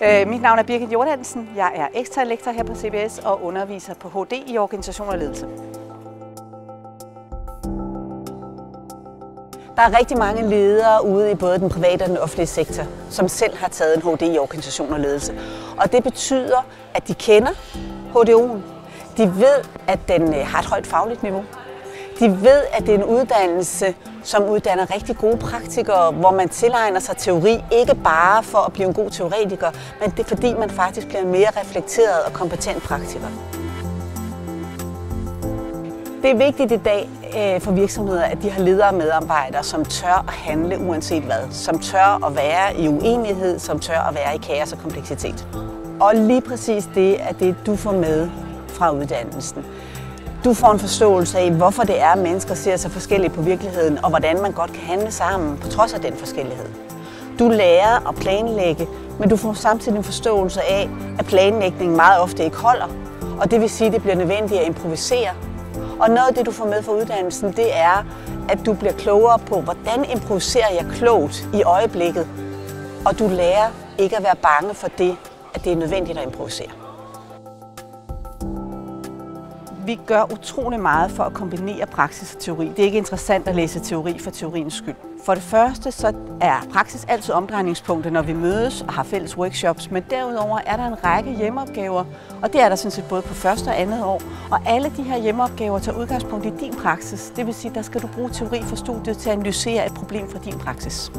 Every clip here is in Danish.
Mit navn er Birgit Jordansen. Jeg er ekstern lektor her på CBS og underviser på HD i organisation og ledelse. Der er rigtig mange ledere ude i både den private og den offentlige sektor, som selv har taget en HD i organisation og ledelse. Og det betyder, at de kender HDO'en. De ved, at den har et højt fagligt niveau. De ved, at det er en uddannelse, som uddanner rigtig gode praktikere, hvor man tilegner sig teori, ikke bare for at blive en god teoretiker, men det er fordi, man faktisk bliver en mere reflekteret og kompetent praktiker. Det er vigtigt i dag for virksomheder, at de har ledere og medarbejdere, som tør at handle uanset hvad. Som tør at være i uenighed, som tør at være i kaos og kompleksitet. Og lige præcis det er det, du får med fra uddannelsen. Du får en forståelse af, hvorfor det er, at mennesker ser så forskelligt på virkeligheden, og hvordan man godt kan handle sammen på trods af den forskellighed. Du lærer at planlægge, men du får samtidig en forståelse af, at planlægningen meget ofte ikke holder, og det vil sige, at det bliver nødvendigt at improvisere. Og noget af det, du får med fra uddannelsen, det er, at du bliver klogere på, hvordan improviserer jeg klogt i øjeblikket, og du lærer ikke at være bange for det, at det er nødvendigt at improvisere. Vi gør utrolig meget for at kombinere praksis og teori. Det er ikke interessant at læse teori for teoriens skyld. For det første så er praksis altid omdrejningspunktet, når vi mødes og har fælles workshops, men derudover er der en række hjemmeopgaver, og det er der sådan set både på første og andet år. Og alle de her hjemmeopgaver tager udgangspunkt i din praksis. Det vil sige, at der skal du bruge teori for studiet til at analysere et problem fra din praksis.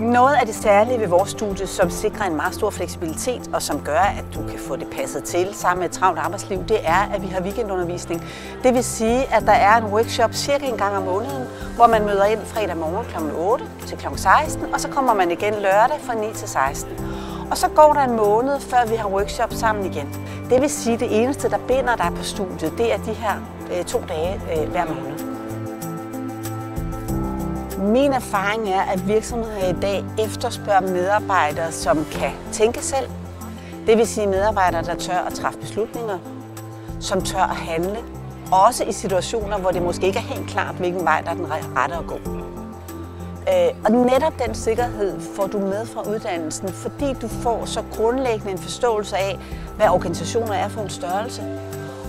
Noget af det særlige ved vores studie, som sikrer en meget stor fleksibilitet og som gør, at du kan få det passet til sammen med et travlt arbejdsliv, det er, at vi har weekendundervisning. Det vil sige, at der er en workshop cirka en gang om måneden, hvor man møder ind fredag morgen kl. 8 til kl. 16, og så kommer man igen lørdag fra 9 til 16. Og så går der en måned, før vi har workshop sammen igen. Det vil sige, at det eneste, der binder dig på studiet, det er de her 2 dage hver måned. Min erfaring er, at virksomheder i dag efterspørger medarbejdere, som kan tænke selv. Det vil sige medarbejdere, der tør at træffe beslutninger, som tør at handle. Også i situationer, hvor det måske ikke er helt klart, hvilken vej der er den rette at gå. Og netop den sikkerhed får du med fra uddannelsen, fordi du får så grundlæggende en forståelse af, hvad organisationer er for en størrelse,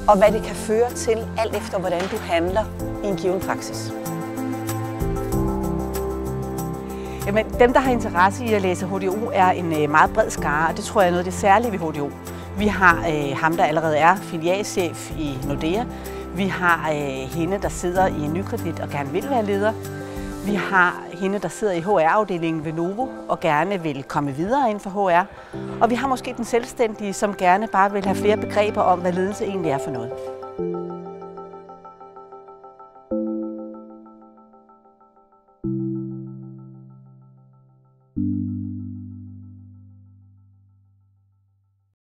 og hvad det kan føre til, alt efter hvordan du handler i en given praksis. Jamen, dem, der har interesse i at læse HDO, er en meget bred skare, og det tror jeg er noget af det særlige ved HDO. Vi har ham, der allerede er filialchef i Nordea. Vi har hende, der sidder i Nykredit og gerne vil være leder. Vi har hende, der sidder i HR-afdelingen ved Novo og gerne vil komme videre inden for HR. Og vi har måske den selvstændige, som gerne bare vil have flere begreber om, hvad ledelse egentlig er for noget.